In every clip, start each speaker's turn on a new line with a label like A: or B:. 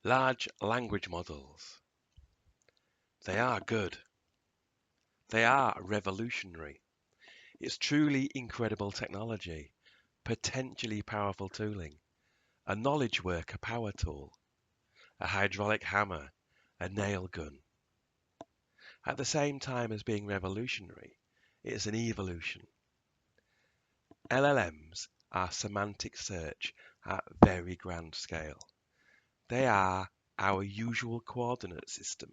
A: Large language models. They are good. They are revolutionary. It's truly incredible technology, potentially powerful tooling, a knowledge worker power tool, a hydraulic hammer, a nail gun. At the same time as being revolutionary, it's an evolution. LLMs are semantic search at very grand scale. They are our usual coordinate system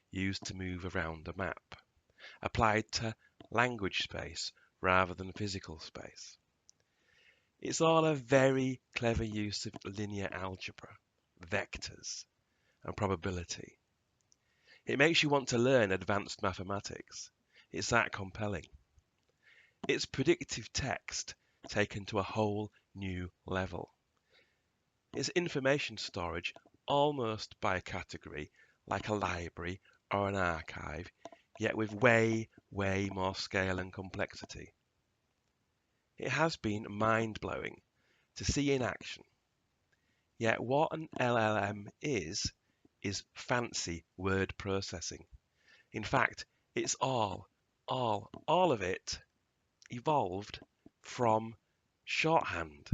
A: used to move around a map, applied to language space rather than physical space. It's all a very clever use of linear algebra, vectors, and probability. It makes you want to learn advanced mathematics. It's that compelling. It's predictive text taken to a whole new level. It's information storage almost by category, like a library or an archive, yet with way more scale and complexity. It has been mind-blowing to see in action. Yet what an LLM is fancy word processing. In fact, it's all of it evolved from shorthand,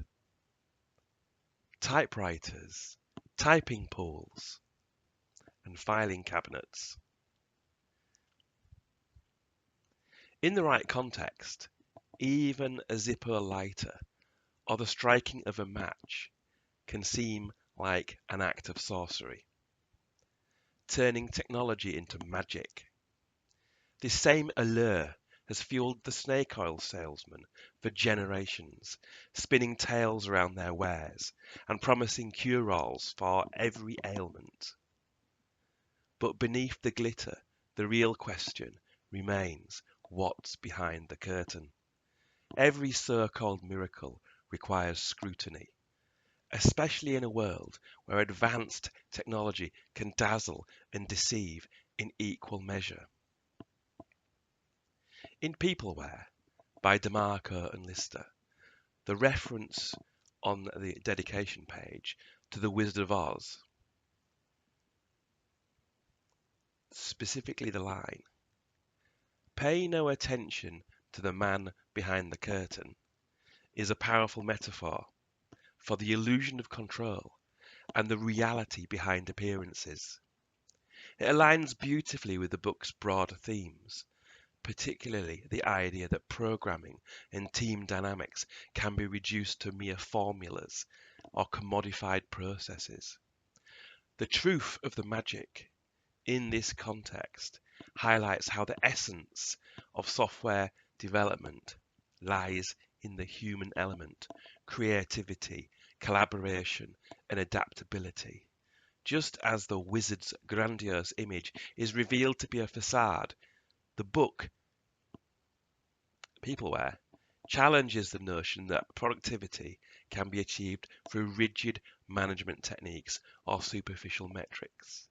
A: typewriters, typing pools, and filing cabinets. In the right context, even a Zippo lighter or the striking of a match can seem like an act of sorcery, turning technology into magic. This same allure has fueled the snake oil salesman for generations, spinning tales around their wares and promising cure-alls for every ailment. But beneath the glitter, the real question remains, what's behind the curtain? Every so-called miracle requires scrutiny, especially in a world where advanced technology can dazzle and deceive in equal measure. In Peopleware, by DeMarco and Lister, the reference on the dedication page to the Wizard of Oz, specifically the line, "Pay no attention to the man behind the curtain," is a powerful metaphor for the illusion of control and the reality behind appearances. It aligns beautifully with the book's broader themes, particularly the idea that programming and team dynamics can be reduced to mere formulas or commodified processes. The truth of the magic in this context highlights how the essence of software development lies in the human element, creativity, collaboration, and adaptability. Just as the wizard's grandiose image is revealed to be a facade, the book, Peopleware, challenges the notion that productivity can be achieved through rigid management techniques or superficial metrics.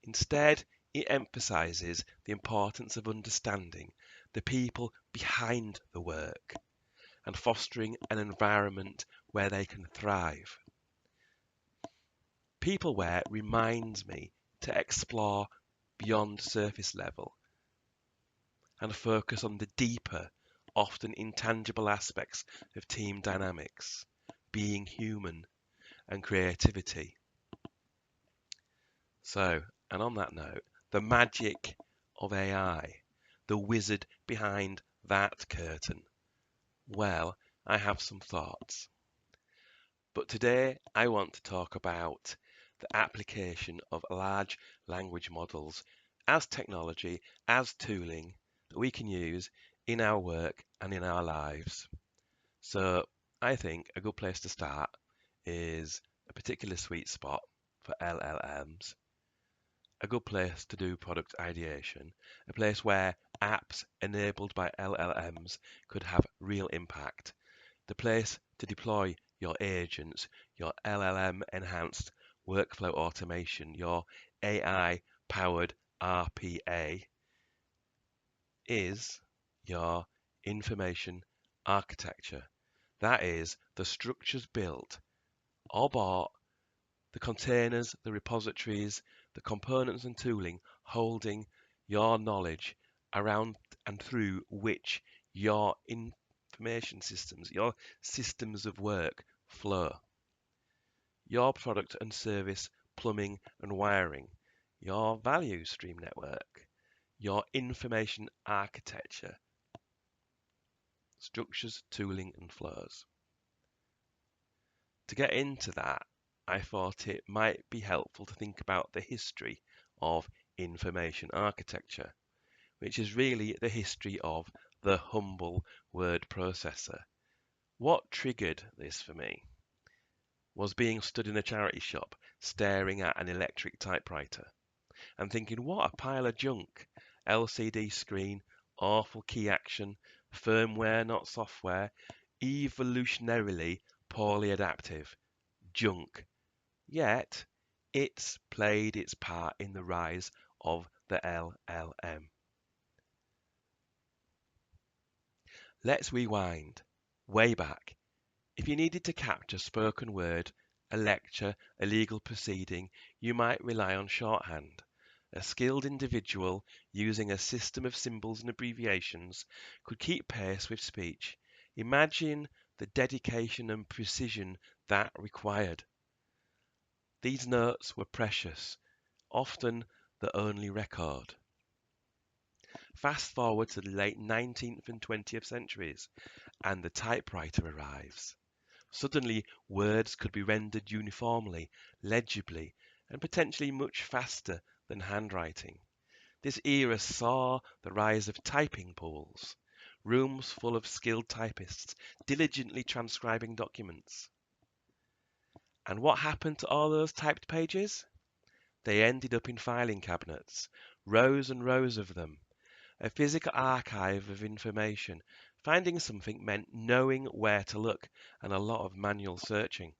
A: Instead, it emphasizes the importance of understanding the people behind the work and fostering an environment where they can thrive. Peopleware reminds me to explore beyond surface level and focus on the deeper, often intangible aspects of team dynamics, being human, and creativity. So, and on that note, the magic of AI, the wizard behind that curtain. Well, I have some thoughts. But today I want to talk about the application of large language models as technology, as tooling that we can use in our work and in our lives. So I think a good place to start is a particular sweet spot for LLMs, a good place to do product ideation, a place where apps enabled by LLMs could have real impact, the place to deploy your agents, your LLM-enhanced workflow automation, your AI-powered RPA, is your information architecture. That is the structures built or bought the containers, the repositories, the components and tooling holding your knowledge around and through which your information systems, your systems of work flow. Your product and service plumbing and wiring, your value stream network, your information architecture, structures, tooling, and flows. To get into that, I thought it might be helpful to think about the history of information architecture, which is really the history of the humble word processor. What triggered this for me was being stood in a charity shop, staring at an electric typewriter and thinking, what a pile of junk. LCD screen, awful key action, firmware not software, evolutionarily poorly adaptive, junk. Yet, it's played its part in the rise of the LLM. Let's rewind. Way back. If you needed to capture spoken word, a lecture, a legal proceeding, you might rely on shorthand. A skilled individual using a system of symbols and abbreviations could keep pace with speech. Imagine the dedication and precision that required. These notes were precious, often the only record. Fast forward to the late 19th and 20th centuries, and the typewriter arrives. Suddenly, words could be rendered uniformly, legibly, and potentially much faster than handwriting. This era saw the rise of typing pools, rooms full of skilled typists diligently transcribing documents. And what happened to all those typed pages? They ended up in filing cabinets, rows and rows of them, a physical archive of information. Finding something meant knowing where to look and a lot of manual searching.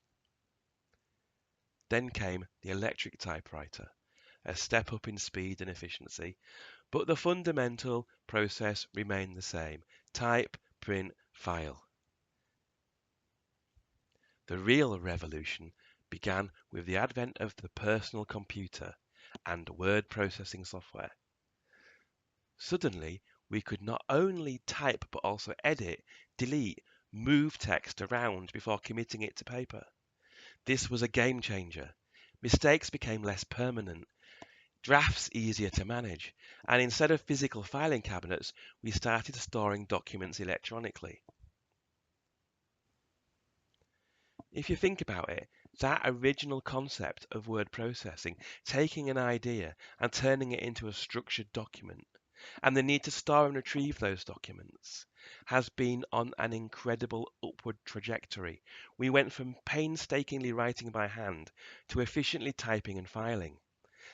A: Then came the electric typewriter, a step up in speed and efficiency, but the fundamental process remained the same: type, print, file. The real revolution began with the advent of the personal computer and word processing software. Suddenly, we could not only type but also edit, delete, move text around before committing it to paper. This was a game changer. Mistakes became less permanent, drafts easier to manage, and instead of physical filing cabinets, we started storing documents electronically. If you think about it, that original concept of word processing, taking an idea and turning it into a structured document, and the need to store and retrieve those documents, has been on an incredible upward trajectory. We went from painstakingly writing by hand to efficiently typing and filing.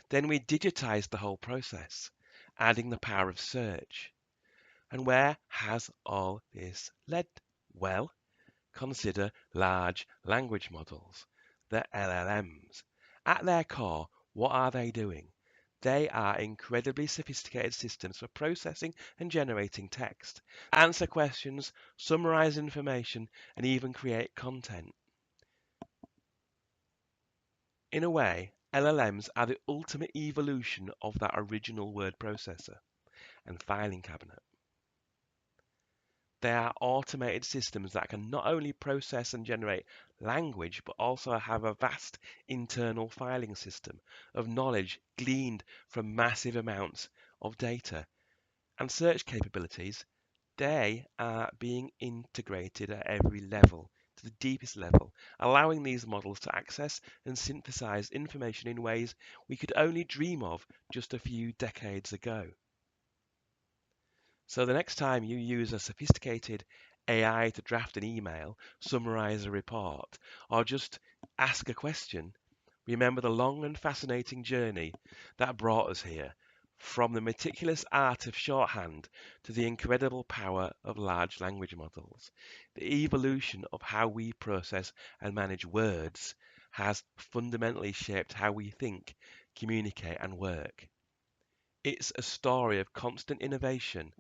A: Then we digitized the whole process, adding the power of search. And where has all this led? Well, consider large language models, the LLMs. At their core, what are they doing? They are incredibly sophisticated systems for processing and generating text, answer questions, summarize information, and even create content. In a way, LLMs are the ultimate evolution of that original word processor and filing cabinet. They are automated systems that can not only process and generate language, but also have a vast internal filing system of knowledge gleaned from massive amounts of data. And search capabilities, they are being integrated at every level, to the deepest level, allowing these models to access and synthesize information in ways we could only dream of just a few decades ago. So the next time you use a sophisticated AI to draft an email, summarize a report, or just ask a question, remember the long and fascinating journey that brought us here, from the meticulous art of shorthand to the incredible power of large language models. The evolution of how we process and manage words has fundamentally shaped how we think, communicate, and work. It's a story of constant innovation